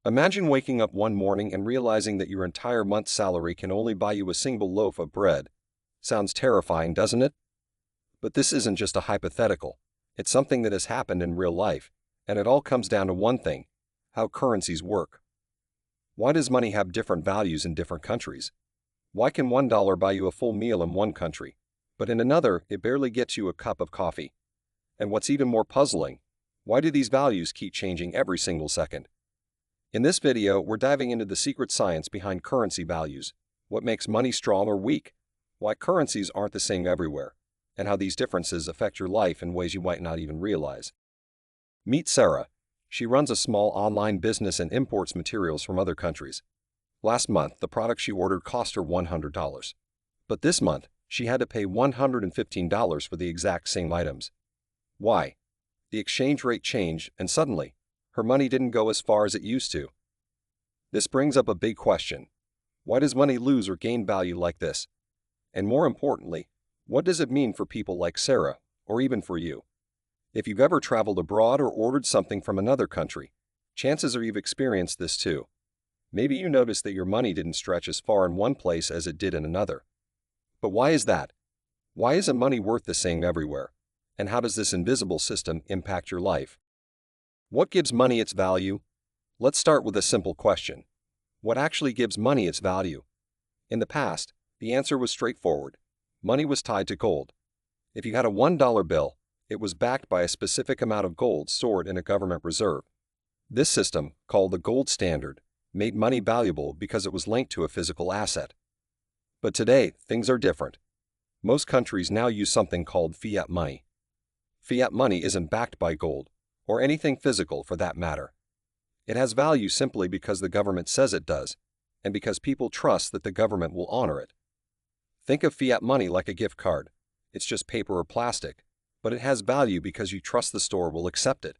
Imagine waking up one morning and realizing that your entire month's salary can only buy you a single loaf of bread. Sounds terrifying, doesn't it? But this isn't just a hypothetical. It's something that has happened in real life, and it all comes down to one thing: how currencies work. Why does money have different values in different countries? Why can $1 buy you a full meal in one country, but in another it barely gets you a cup of coffee? And what's even more puzzling, why do these values keep changing every single second? In this video, we're diving into the secret science behind currency values, what makes money strong or weak, why currencies aren't the same everywhere, and how these differences affect your life in ways you might not even realize. Meet Sarah. She runs a small online business and imports materials from other countries. Last month, the product she ordered cost her $100. But this month, she had to pay $115 for the exact same items. Why? The exchange rate changed, and suddenly, her money didn't go as far as it used to. This brings up a big question. Why does money lose or gain value like this? And more importantly, what does it mean for people like Sarah, or even for you? If you've ever traveled abroad or ordered something from another country, chances are you've experienced this too. Maybe you noticed that your money didn't stretch as far in one place as it did in another. But why is that? Why isn't money worth the same everywhere? And how does this invisible system impact your life? What gives money its value? Let's start with a simple question. What actually gives money its value? In the past, the answer was straightforward. Money was tied to gold. If you had a $1 bill, it was backed by a specific amount of gold stored in a government reserve. This system, called the gold standard, made money valuable because it was linked to a physical asset. But today, things are different. Most countries now use something called fiat money. Fiat money isn't backed by gold, or anything physical for that matter. It has value simply because the government says it does, and because people trust that the government will honor it. Think of fiat money like a gift card. It's just paper or plastic, but it has value because you trust the store will accept it.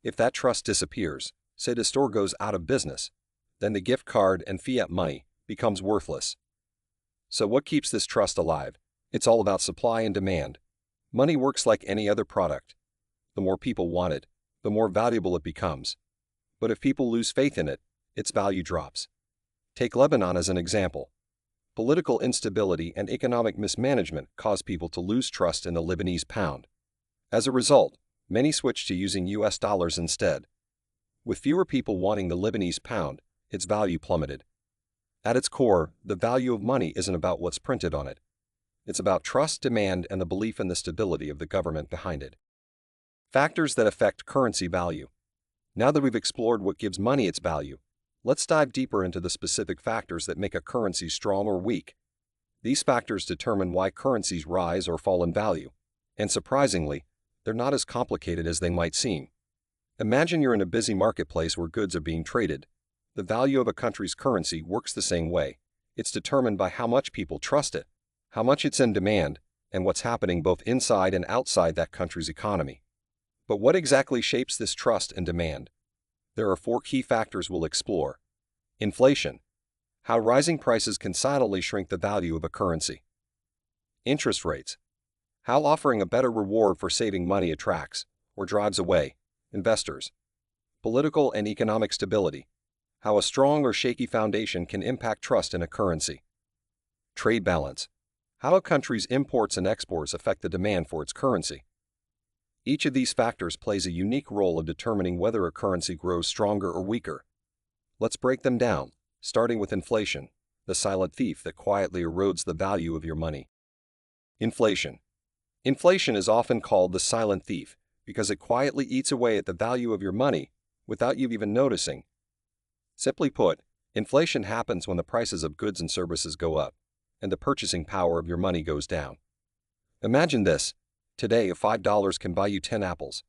If that trust disappears, say the store goes out of business, then the gift card and fiat money becomes worthless. So what keeps this trust alive? It's all about supply and demand. Money works like any other product. The more people want it, the more valuable it becomes. But if people lose faith in it, its value drops. Take Lebanon as an example. Political instability and economic mismanagement caused people to lose trust in the Lebanese pound. As a result, many switched to using US dollars instead. With fewer people wanting the Lebanese pound, its value plummeted. At its core, the value of money isn't about what's printed on it. It's about trust, demand, and the belief in the stability of the government behind it. Factors that affect currency value. Now that we've explored what gives money its value, let's dive deeper into the specific factors that make a currency strong or weak. These factors determine why currencies rise or fall in value, and surprisingly, they're not as complicated as they might seem. Imagine you're in a busy marketplace where goods are being traded. The value of a country's currency works the same way. It's determined by how much people trust it, how much it's in demand, and what's happening both inside and outside that country's economy. But what exactly shapes this trust and demand? There are 4 key factors we'll explore. Inflation. How rising prices can silently shrink the value of a currency. Interest rates. How offering a better reward for saving money attracts, or drives away, investors. Political and economic stability. How a strong or shaky foundation can impact trust in a currency. Trade balance. How a country's imports and exports affect the demand for its currency. Each of these factors plays a unique role in determining whether a currency grows stronger or weaker. Let's break them down, starting with inflation, the silent thief that quietly erodes the value of your money. Inflation. Inflation is often called the silent thief because it quietly eats away at the value of your money without you even noticing. Simply put, inflation happens when the prices of goods and services go up and the purchasing power of your money goes down. Imagine this. Today, a $5 can buy you 10 apples,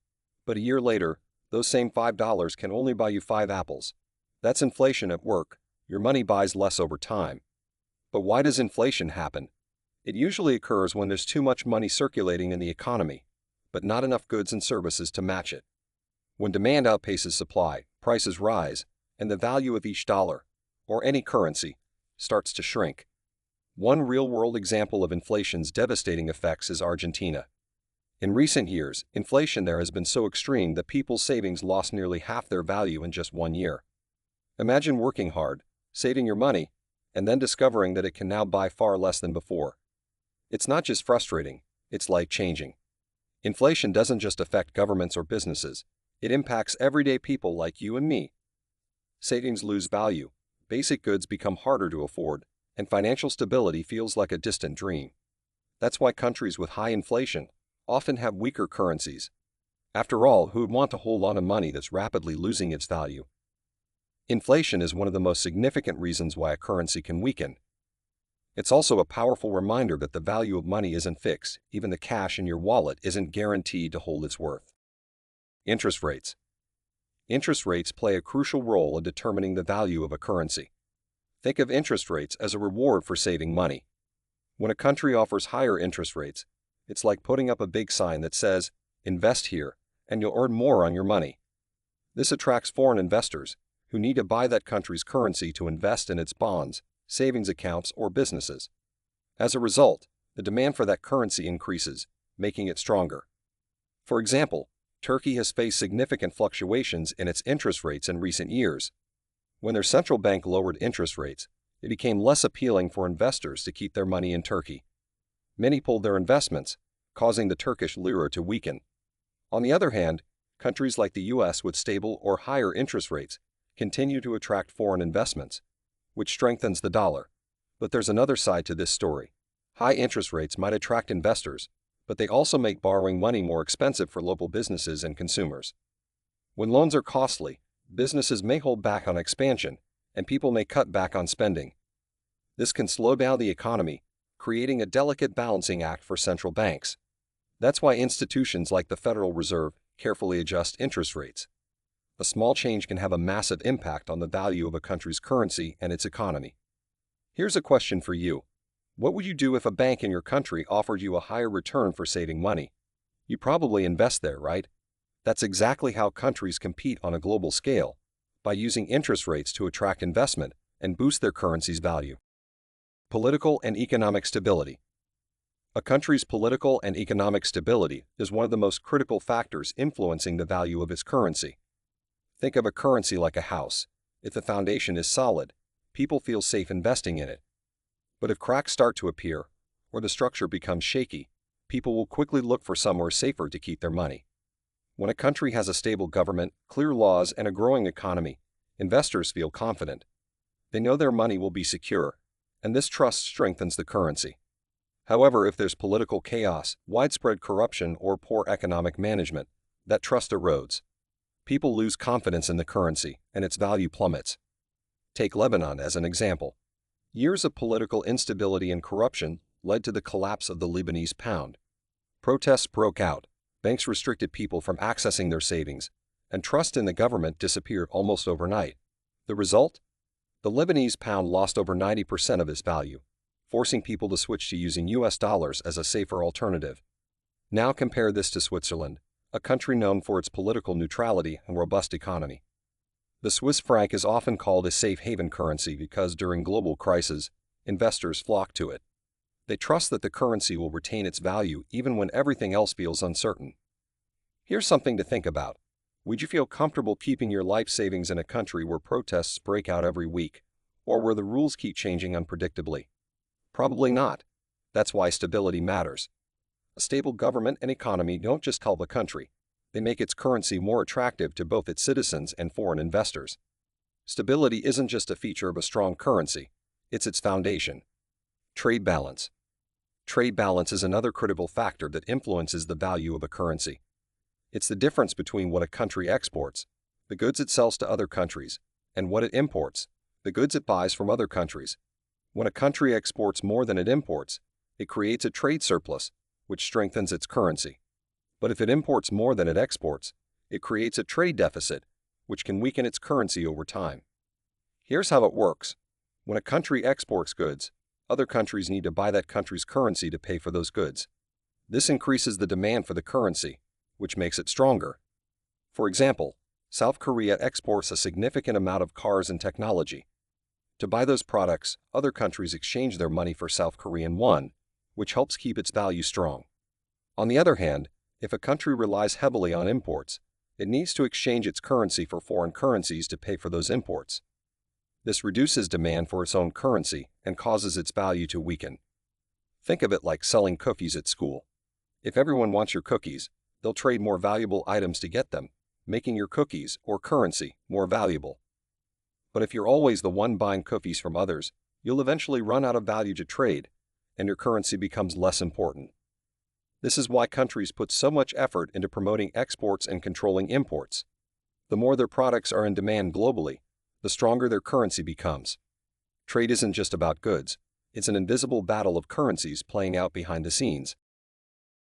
but a year later, those same $5 can only buy you 5 apples. That's inflation at work. Your money buys less over time. But why does inflation happen? It usually occurs when there's too much money circulating in the economy, but not enough goods and services to match it. When demand outpaces supply, prices rise, and the value of each dollar, or any currency, starts to shrink. One real-world example of inflation's devastating effects is Argentina. In recent years, inflation there has been so extreme that people's savings lost nearly half their value in just 1 year. Imagine working hard, saving your money, and then discovering that it can now buy far less than before. It's not just frustrating, it's life-changing. Inflation doesn't just affect governments or businesses, it impacts everyday people like you and me. Savings lose value, basic goods become harder to afford, and financial stability feels like a distant dream. That's why countries with high inflation often have weaker currencies. After all, who would want to hold on to money that's rapidly losing its value? Inflation is one of the most significant reasons why a currency can weaken. It's also a powerful reminder that the value of money isn't fixed, even the cash in your wallet isn't guaranteed to hold its worth. Interest rates. Interest rates play a crucial role in determining the value of a currency. Think of interest rates as a reward for saving money. When a country offers higher interest rates, it's like putting up a big sign that says, "Invest here, and you'll earn more on your money." This attracts foreign investors who need to buy that country's currency to invest in its bonds, savings accounts, or businesses. As a result, the demand for that currency increases, making it stronger. For example, Turkey has faced significant fluctuations in its interest rates in recent years. When their central bank lowered interest rates, it became less appealing for investors to keep their money in Turkey. Many pulled their investments, causing the Turkish lira to weaken. On the other hand, countries like the US with stable or higher interest rates continue to attract foreign investments, which strengthens the dollar. But there's another side to this story. High interest rates might attract investors, but they also make borrowing money more expensive for local businesses and consumers. When loans are costly, businesses may hold back on expansion, and people may cut back on spending. This can slow down the economy, creating a delicate balancing act for central banks. That's why institutions like the Federal Reserve carefully adjust interest rates. A small change can have a massive impact on the value of a country's currency and its economy. Here's a question for you. What would you do if a bank in your country offered you a higher return for saving money? You probably invest there, right? That's exactly how countries compete on a global scale, by using interest rates to attract investment and boost their currency's value. Political and economic stability. A country's political and economic stability is one of the most critical factors influencing the value of its currency. Think of a currency like a house. If the foundation is solid, people feel safe investing in it. But if cracks start to appear, or the structure becomes shaky, people will quickly look for somewhere safer to keep their money. When a country has a stable government, clear laws, and a growing economy, investors feel confident. They know their money will be secure, and this trust strengthens the currency. However, if there's political chaos, widespread corruption, or poor economic management, that trust erodes. People lose confidence in the currency, and its value plummets. Take Lebanon as an example. Years of political instability and corruption led to the collapse of the Lebanese pound. Protests broke out, banks restricted people from accessing their savings, and trust in the government disappeared almost overnight. The result? The Lebanese pound lost over 90% of its value, forcing people to switch to using US dollars as a safer alternative. Now compare this to Switzerland, a country known for its political neutrality and robust economy. The Swiss franc is often called a safe haven currency because during global crises, investors flock to it. They trust that the currency will retain its value even when everything else feels uncertain. Here's something to think about. Would you feel comfortable keeping your life savings in a country where protests break out every week, or where the rules keep changing unpredictably? Probably not. That's why stability matters. A stable government and economy don't just help a country. They make its currency more attractive to both its citizens and foreign investors. Stability isn't just a feature of a strong currency, it's its foundation. Trade balance. Trade balance is another critical factor that influences the value of a currency. It's the difference between what a country exports, the goods it sells to other countries, and what it imports, the goods it buys from other countries. When a country exports more than it imports, it creates a trade surplus, which strengthens its currency. But if it imports more than it exports, it creates a trade deficit, which can weaken its currency over time. Here's how it works. When a country exports goods, other countries need to buy that country's currency to pay for those goods. This increases the demand for the currency, which makes it stronger. For example, South Korea exports a significant amount of cars and technology. To buy those products, other countries exchange their money for South Korean won, which helps keep its value strong. On the other hand, if a country relies heavily on imports, it needs to exchange its currency for foreign currencies to pay for those imports. This reduces demand for its own currency and causes its value to weaken. Think of it like selling cookies at school. If everyone wants your cookies, they'll trade more valuable items to get them, making your cookies or currency more valuable. But if you're always the one buying cookies from others, you'll eventually run out of value to trade, and your currency becomes less important. This is why countries put so much effort into promoting exports and controlling imports. The more their products are in demand globally, the stronger their currency becomes. Trade isn't just about goods, it's an invisible battle of currencies playing out behind the scenes.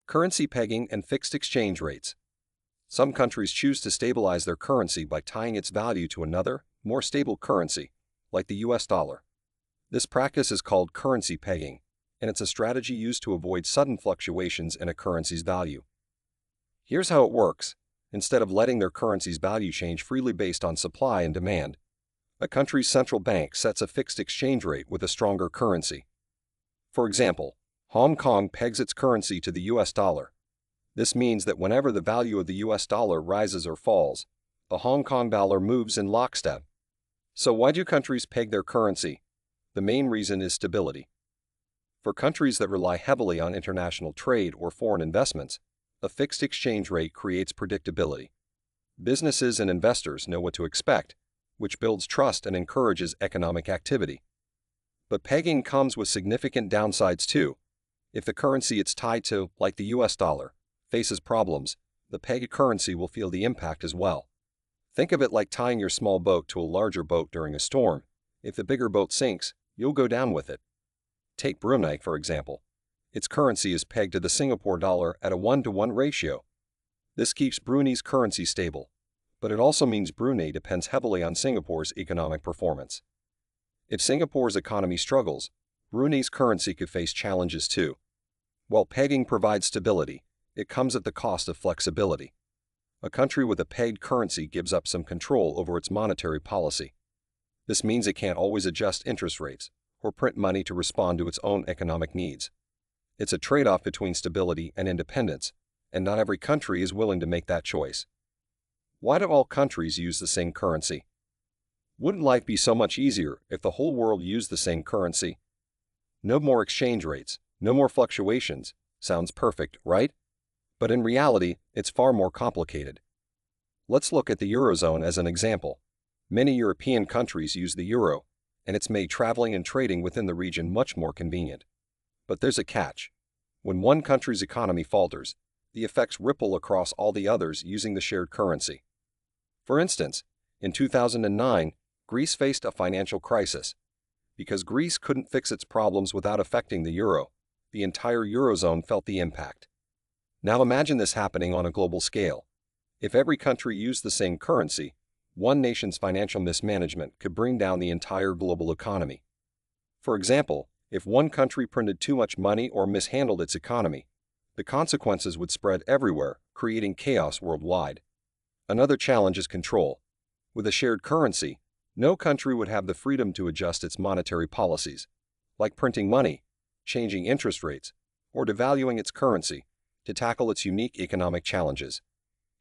Currency pegging and fixed exchange rates. Some countries choose to stabilize their currency by tying its value to another, more stable currency, like the US dollar. This practice is called currency pegging, and it's a strategy used to avoid sudden fluctuations in a currency's value. Here's how it works. Instead of letting their currency's value change freely based on supply and demand, a country's central bank sets a fixed exchange rate with a stronger currency. For example, Hong Kong pegs its currency to the US dollar. This means that whenever the value of the US dollar rises or falls, the Hong Kong dollar moves in lockstep. So why do countries peg their currency? The main reason is stability. For countries that rely heavily on international trade or foreign investments, a fixed exchange rate creates predictability. Businesses and investors know what to expect, which builds trust and encourages economic activity. But pegging comes with significant downsides too. If the currency it's tied to, like the US dollar, faces problems, the pegged currency will feel the impact as well. Think of it like tying your small boat to a larger boat during a storm. If the bigger boat sinks, you'll go down with it. Take Brunei, for example. Its currency is pegged to the Singapore dollar at a 1-to-1 ratio. This keeps Brunei's currency stable, but it also means Brunei depends heavily on Singapore's economic performance. If Singapore's economy struggles, Brunei's currency could face challenges too. While pegging provides stability, it comes at the cost of flexibility. A country with a pegged currency gives up some control over its monetary policy. This means it can't always adjust interest rates or print money to respond to its own economic needs. It's a trade-off between stability and independence, and not every country is willing to make that choice. Why do all countries use the same currency? Wouldn't life be so much easier if the whole world used the same currency? No more exchange rates, no more fluctuations. Sounds perfect, right? But in reality, it's far more complicated. Let's look at the Eurozone as an example. Many European countries use the euro, and it's made traveling and trading within the region much more convenient. But there's a catch. When one country's economy falters, the effects ripple across all the others using the shared currency. For instance, in 2009, Greece faced a financial crisis. Because Greece couldn't fix its problems without affecting the euro, the entire Eurozone felt the impact. Now imagine this happening on a global scale. If every country used the same currency, one nation's financial mismanagement could bring down the entire global economy. For example, if one country printed too much money or mishandled its economy, the consequences would spread everywhere, creating chaos worldwide. Another challenge is control. With a shared currency, no country would have the freedom to adjust its monetary policies, like printing money, changing interest rates, or devaluing its currency to tackle its unique economic challenges.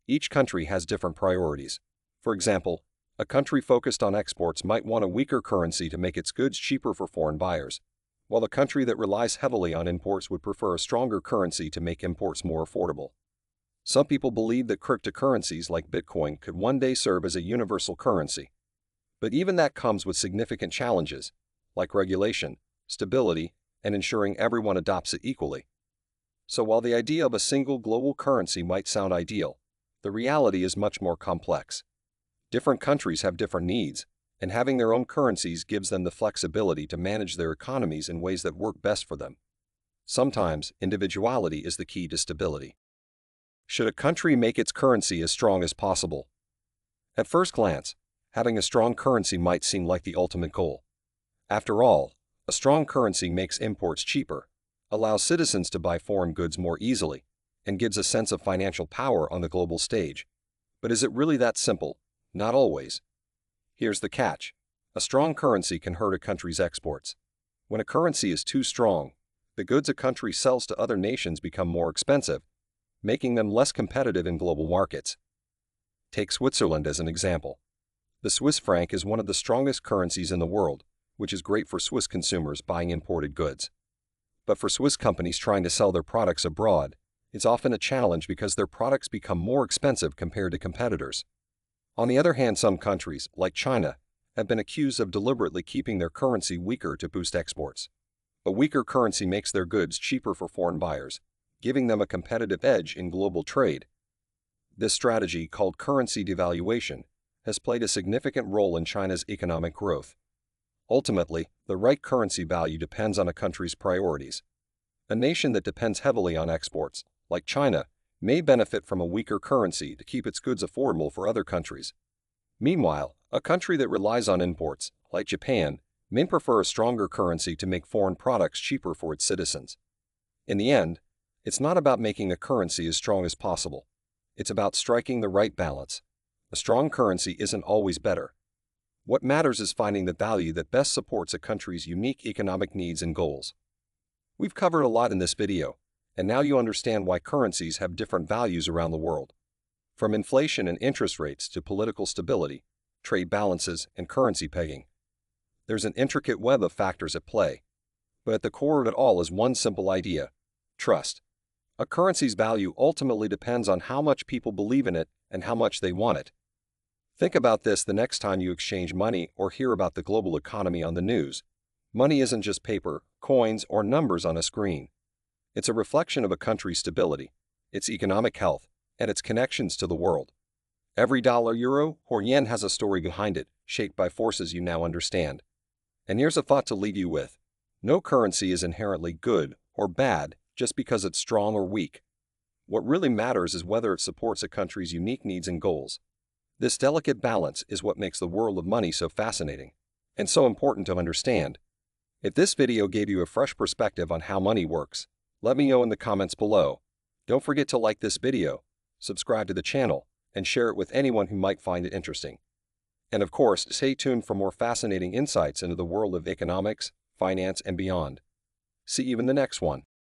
Each country has different priorities. For example, a country focused on exports might want a weaker currency to make its goods cheaper for foreign buyers, while a country that relies heavily on imports would prefer a stronger currency to make imports more affordable. Some people believe that cryptocurrencies like Bitcoin could one day serve as a universal currency. But even that comes with significant challenges, like regulation, stability, and ensuring everyone adopts it equally. So while the idea of a single global currency might sound ideal, the reality is much more complex. Different countries have different needs, and having their own currencies gives them the flexibility to manage their economies in ways that work best for them. Sometimes, individuality is the key to stability. Should a country make its currency as strong as possible? At first glance, having a strong currency might seem like the ultimate goal. After all, a strong currency makes imports cheaper, allows citizens to buy foreign goods more easily, and gives a sense of financial power on the global stage. But is it really that simple? Not always. Here's the catch. A strong currency can hurt a country's exports. When a currency is too strong, the goods a country sells to other nations become more expensive, making them less competitive in global markets. Take Switzerland as an example. The Swiss franc is one of the strongest currencies in the world, which is great for Swiss consumers buying imported goods. But for Swiss companies trying to sell their products abroad, it's often a challenge because their products become more expensive compared to competitors. On the other hand, some countries, like China, have been accused of deliberately keeping their currency weaker to boost exports. A weaker currency makes their goods cheaper for foreign buyers, giving them a competitive edge in global trade. This strategy, called currency devaluation, has played a significant role in China's economic growth. Ultimately, the right currency value depends on a country's priorities. A nation that depends heavily on exports, like China, may benefit from a weaker currency to keep its goods affordable for other countries. Meanwhile, a country that relies on imports, like Japan, may prefer a stronger currency to make foreign products cheaper for its citizens. In the end, it's not about making a currency as strong as possible. It's about striking the right balance. A strong currency isn't always better. What matters is finding the value that best supports a country's unique economic needs and goals. We've covered a lot in this video, and now you understand why currencies have different values around the world. From inflation and interest rates to political stability, trade balances, and currency pegging. There's an intricate web of factors at play. But at the core of it all is one simple idea: trust. A currency's value ultimately depends on how much people believe in it and how much they want it. Think about this the next time you exchange money or hear about the global economy on the news. Money isn't just paper, coins, or numbers on a screen. It's a reflection of a country's stability, its economic health, and its connections to the world. Every dollar, euro, or yen has a story behind it, shaped by forces you now understand. And here's a thought to leave you with. No currency is inherently good or bad just because it's strong or weak. What really matters is whether it supports a country's unique needs and goals. This delicate balance is what makes the world of money so fascinating and so important to understand. If this video gave you a fresh perspective on how money works, let me know in the comments below. Don't forget to like this video, subscribe to the channel, and share it with anyone who might find it interesting. And of course, stay tuned for more fascinating insights into the world of economics, finance, and beyond. See you in the next one.